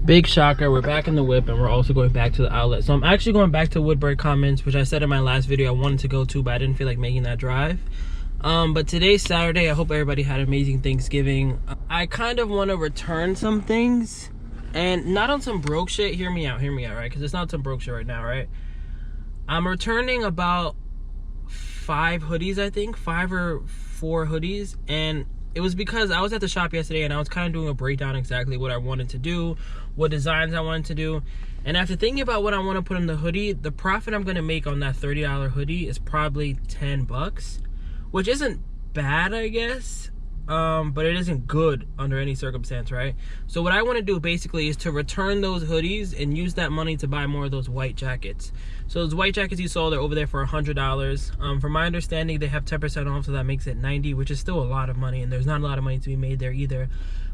Big shocker, we're back in the whip and we're also going back to the outlet. So I'm actually going back to Woodbury Commons, which I said in my last video I wanted to go to, but I didn't feel like making that drive. But today's Saturday. I hope everybody had an amazing Thanksgiving. I kind of want to return some things, and not on some broke shit. Hear me out, right? Because it's not some broke shit right now, right? I'm returning about 5 hoodies, I think, 5 or 4 hoodies, and it was because I was at the shop yesterday and I was kind of doing a breakdown exactly what I wanted to do, what designs I wanted to do. And after thinking about what I want to put in the hoodie, the profit I'm going to make on that $30 hoodie is probably 10 bucks, which isn't bad, I guess. But it isn't good under any circumstance, right? So what I want to do basically is to return those hoodies and use that money to buy more of those white jackets. So those white jackets you saw, they're over there for $100. From my understanding, they have 10% off, so that makes it $90, which is still a lot of money, and there's not a lot of money to be made there either.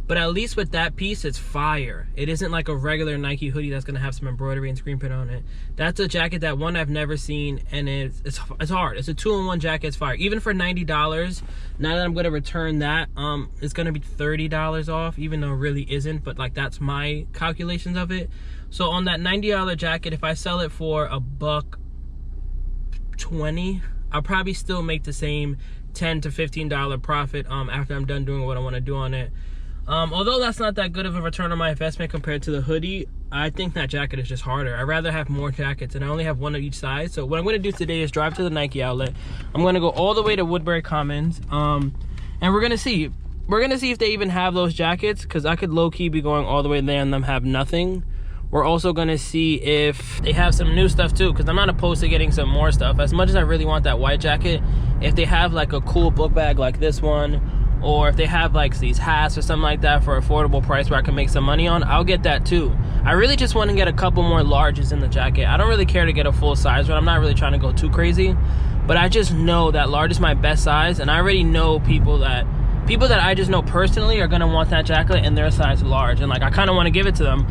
But at least with that piece, it's fire. It isn't like a regular Nike hoodie that's gonna have some embroidery and screen print on it. That's a jacket that, one, I've never seen, and it's hard. It's a 2-in-1 jacket. It's fire. Even for $90, now that I'm gonna return that, it's gonna be $30 off, even though it really isn't. But like, that's my calculations of it. So on that $90 jacket, if I sell it for $120, I'll probably still make the same $10 to $15 profit after I'm done doing what I want to do on it. Although that's not that good of a return on my investment compared to the hoodie, I think that jacket is just harder. I'd rather have more jackets, and I only have one of each size. So what I'm going to do today is drive to the Nike outlet. I'm going to go all the way to Woodbury Commons, and we're going to see. We're going to see if they even have those jackets, because I could low-key be going all the way there and them have nothing. We're also going to see if they have some new stuff too, because I'm not opposed to getting some more stuff. As much as I really want that white jacket, if they have like a cool book bag like this one, or if they have like these hats or something like that for affordable price where I can make some money on, I'll get that too. I really just want to get a couple more larges in the jacket. I don't really care to get a full size one. I'm not really trying to go too crazy, but I just know that large is my best size, and I already know people that I just know personally are going to want that jacket in their size large, and like, I kind of want to give it to them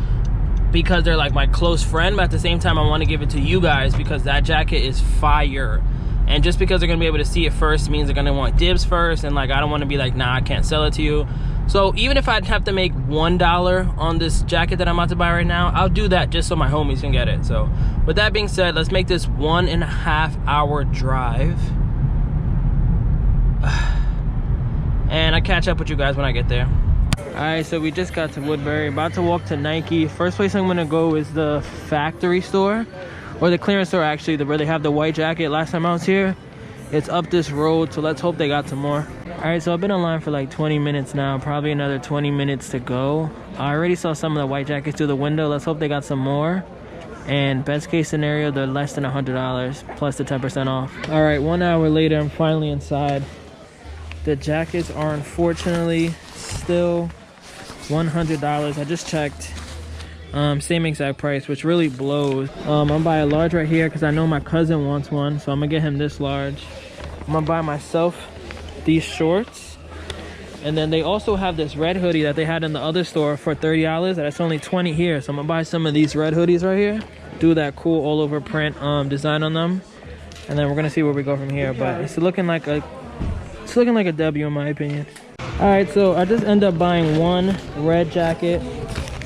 because they're like my close friend, but at the same time I want to give it to you guys because that jacket is fire. And just because they're gonna be able to see it first means they're gonna want dibs first, and like, I don't want to be like, nah, I can't sell it to you. So even if I'd have to make $1 on this jacket that I'm about to buy right now, I'll do that just so my homies can get it. So with that being said, let's make this 1.5 hour drive, and I'll catch up with you guys when I get there. Alright, so we just got to Woodbury, about to walk to Nike. First place I'm gonna go is the factory store, or the clearance store actually, where they have the white jacket. Last time I was here, it's up this road, so let's hope they got some more. Alright, so I've been online for like 20 minutes now, probably another 20 minutes to go. I already saw some of the white jackets through the window. Let's hope they got some more. And best case scenario, they're less than $100 plus the 10% off. Alright, 1 hour later, I'm finally inside. The jackets are unfortunately still $100. I just checked. Same exact price, which really blows. I'm gonna buy a large right here because I know my cousin wants one, so I'm gonna get him this large. I'm gonna buy myself these shorts, and then they also have this red hoodie that they had in the other store for $30 that's only $20 here. So I'm gonna buy some of these red hoodies right here, do that cool all over print design on them, and then we're gonna see where we go from here. But it's looking like a W in my opinion. All right, so I just end up buying one red jacket.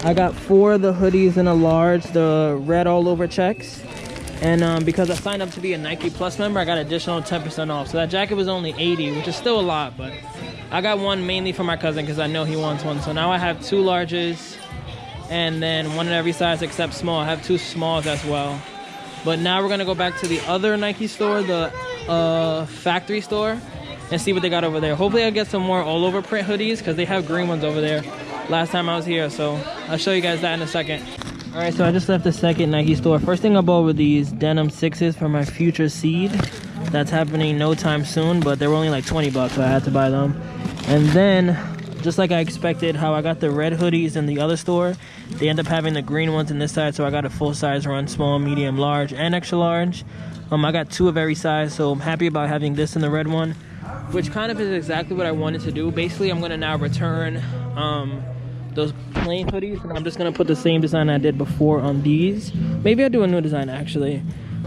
I got 4 of the hoodies in a large, the red all over checks. And because I signed up to be a Nike Plus member, I got additional 10% off. So that jacket was only $80, which is still a lot, but I got one mainly for my cousin because I know he wants one. So now I have 2 larges and then one in every size except small. I have 2 smalls as well. But now we're gonna go back to the other Nike store, the factory store, and see what they got over there. Hopefully I'll get some more all over print hoodies because they have green ones over there last time I was here, so I'll show you guys that in a second. All right, so I just left the second Nike store. First thing I bought were these denim 6s for my future seed. That's happening no time soon, but they were only like 20 bucks, so I had to buy them. And then, just like I expected, how I got the red hoodies in the other store, they end up having the green ones in this side, so I got a full size run, small, medium, large, and extra large. I got 2 of every size, so I'm happy about having this in the red one, which kind of is exactly what I wanted to do. Basically, I'm gonna now return those plain hoodies, and I'm just gonna put the same design I did before on these. Maybe I'll do a new design actually,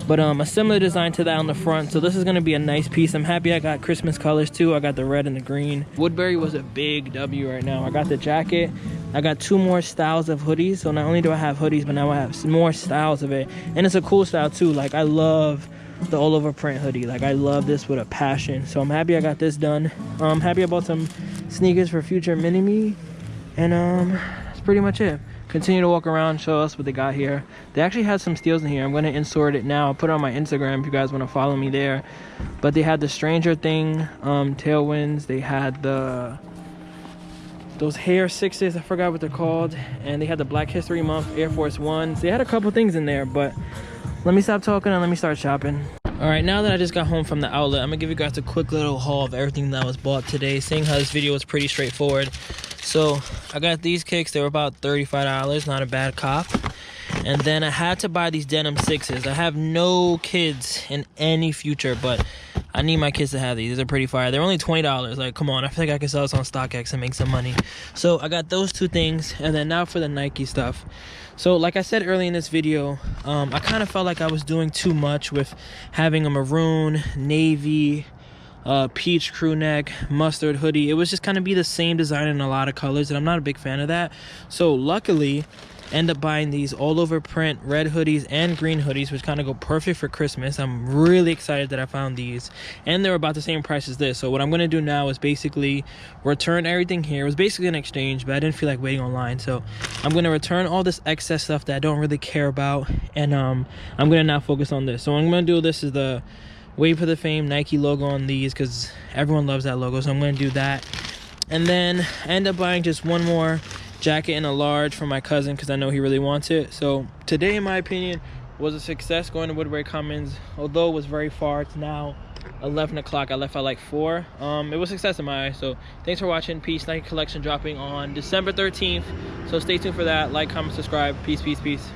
but a similar design to that on the front. So this is gonna be a nice piece. I'm happy I got Christmas colors too. I got the red and the green. Woodbury was a big W right now. I got the jacket, I got 2 more styles of hoodies. So not only do I have hoodies, but now I have some more styles of it. And it's a cool style too. Like, I love the all over print hoodie. Like, I love this with a passion. So I'm happy I got this done. I'm happy I bought some sneakers for future mini-me. And that's pretty much it. Continue to walk around, show us what they got here. They actually had some steals in here. I'm going to insert it now. I'll put it on my Instagram if you guys want to follow me there. But they had the Stranger Thing tailwinds. They had those hair 6s, I forgot what they're called. And they had the Black History Month Air Force Ones. They had a couple things in there, but let me stop talking and let me start shopping. All right, now that I just got home from the outlet, I'm gonna give you guys a quick little haul of everything that was bought today, seeing how this video was pretty straightforward. So I got these kicks. They were about $35, not a bad cop. And then I had to buy these denim 6s. I have no kids in any future, but I need my kids to have these. These are pretty fire. They're only $20. Like, come on, I feel like I can sell this on StockX and make some money. So I got those 2 things, and then now for the Nike stuff. So like I said early in this video, I kind of felt like I was doing too much with having a maroon, navy, peach crew neck, mustard hoodie. It was just kind of be the same design in a lot of colors, and I'm not a big fan of that. So luckily, end up buying these all over print red hoodies and green hoodies, which kind of go perfect for Christmas. I'm really excited that I found these, and they're about the same price as this. So what I'm going to do now is basically return everything here. It was basically an exchange, but I didn't feel like waiting online, so I'm going to return all this excess stuff that I don't really care about, and I'm going to now focus on this. So what I'm going to do, this is the WayBeforeTheFame Nike logo on these because everyone loves that logo, so I'm going to do that. And then I end up buying just one more jacket in a large for my cousin because I know he really wants it. So today, in my opinion, was a success going to Woodbury Commons. Although it was very far, it's now 11 o'clock. I left at like 4. It was a success in my eyes. So thanks for watching. Peace. Nike collection dropping on December 13th, so stay tuned for that. Like, comment, subscribe. Peace, peace, peace.